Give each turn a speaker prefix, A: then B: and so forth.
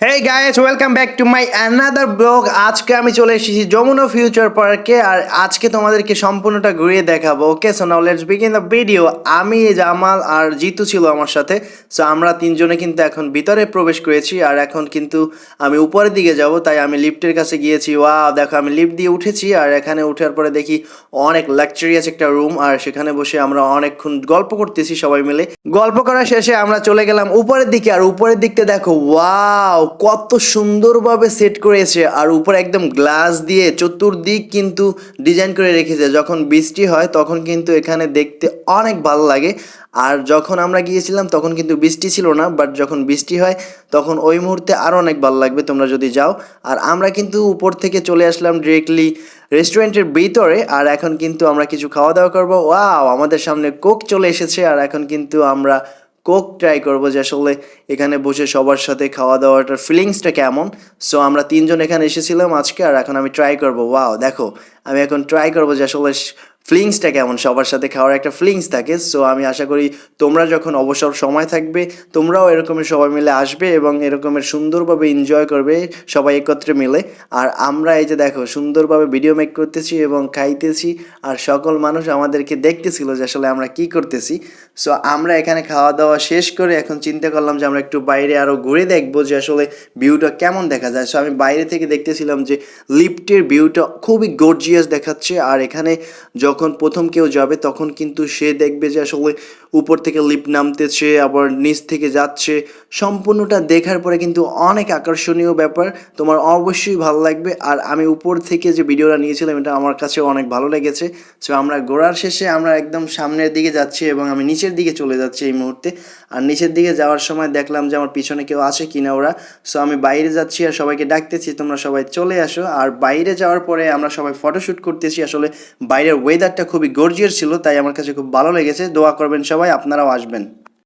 A: Hey guys, welcome back to my another blog. আজকে আমি চলে এসেছি যমুনা ফিউচার পার্কে, আর আজকে তোমাদেরকে সম্পূর্ণটা ঘুরিয়ে দেখাবো। Okay, so now let's begin the video. আমি, জামাল আর জিতু ছিল আমার সাথে। সো আমরা তিনজনে কিন্তু এখন ভিতরে প্রবেশ করেছি, আর এখন কিন্তু আমি উপরের দিকে যাব, তাই আমি লিফটের কাছে গিয়েছি। ওয়াও, দেখো আমি লিফট দিয়ে উঠেছি, আর এখানে উঠার পরে দেখি অনেক লাক্সারিয়াস একটা রুম, আর সেখানে বসে আমরা অনেকক্ষণ গল্প করতেছি সবাই মিলে। গল্প করা শেষে আমরা চলে গেলাম উপরের দিকে, আর উপরের দিকটা দেখো, ওয়াও কত সুন্দরভাবে সেট করেছে। আর উপরে একদম গ্লাস দিয়ে চতুর্দিক কিন্তু ডিজাইন করে রেখেছে। যখন বৃষ্টি হয় তখন কিন্তু এখানে দেখতে অনেক ভালো লাগে। আর যখন আমরা গিয়েছিলাম তখন কিন্তু বৃষ্টি ছিল না, বাট যখন বৃষ্টি হয় তখন ওই মুহূর্তে আরও অনেক ভালো লাগবে তোমরা যদি যাও। আর আমরা কিন্তু উপর থেকে চলে আসলাম ডিরেক্টলি রেস্টুরেন্টের ভিতরে, আর এখন কিন্তু আমরা কিছু খাওয়া দাওয়া করবো। ওয়াও, আমাদের সামনে কোক চলে এসেছে, আর এখন কিন্তু আমরা কোক ট্রাই করবো যে আসলে এখানে বসে সবার সাথে খাওয়া দাওয়াটার ফিলিংসটা কেমন। সো আমরা তিনজন এখানে এসেছিলাম আজকে, আর এখন আমি ট্রাই করবো। ওয়াও দেখো, আমি এখন ট্রাই করবো যে আসলে ফিলিংসটা কেমন, সবার সাথে খাওয়ার একটা ফিলিংস থাকে। সো আমি আশা করি তোমরা যখন অবসর সময় থাকবে তোমরাও এরকমের সবাই মিলে আসবে এবং এরকমের সুন্দরভাবে এনজয় করবে সবাই একত্রে মিলে। আর আমরা এই যে দেখো সুন্দরভাবে ভিডিও মেক করতেছি এবং খাইতেছি, আর সকল মানুষ আমাদেরকে দেখতেছিল যে আসলে আমরা কি করতেছি। সো আমরা এখানে খাওয়া দাওয়া শেষ করে এখন চিন্তা করলাম যে আমরা একটু বাইরে আরও ঘুরে দেখবো যে আসলে ভিউটা কেমন দেখা যায়। সো আমি বাইরে থেকে দেখতেছিলাম যে লিফটের ভিউটা খুবই গর্জিয়াস দেখাচ্ছে। আর এখানে যখন প্রথম কেউ যাবে তখন কিন্তু সে দেখবে যে আসলে উপর থেকে লিফট নামতেছে, আবার নিচ থেকে যাচ্ছে। সম্পূর্ণটা দেখার পরে কিন্তু অনেক আকর্ষণীয় ব্যাপার, তোমার অবশ্যই ভালো লাগবে। আর আমি উপর থেকে যে ভিডিওটা নিয়েছিলাম এটা আমার কাছে অনেক ভালো লেগেছে। সো আমরা ঘোরার শেষে আমরা একদম সামনের দিকে যাচ্ছি এবং আমি নিচের দিকে চলে যাচ্ছি এই মুহূর্তে। আর নিচের দিকে যাওয়ার সময় দেখলাম যে আমার পিছনে কেউ আছে কিনা ওরা। সো আমি বাইরে যাচ্ছি আর সবাইকে ডাকতেছি তোমরা সবাই চলে আসো। আর বাইরে যাওয়ার পরে আমরা সবাই ফটোশ্যুট করতেছি। আসলে বাইরের ওয়েদারটা খুবই গর্জিয়াস ছিল, তাই আমার কাছে খুব ভালো লেগেছে। দোয়া করবেন সবাই, আপনারাও আসবেন।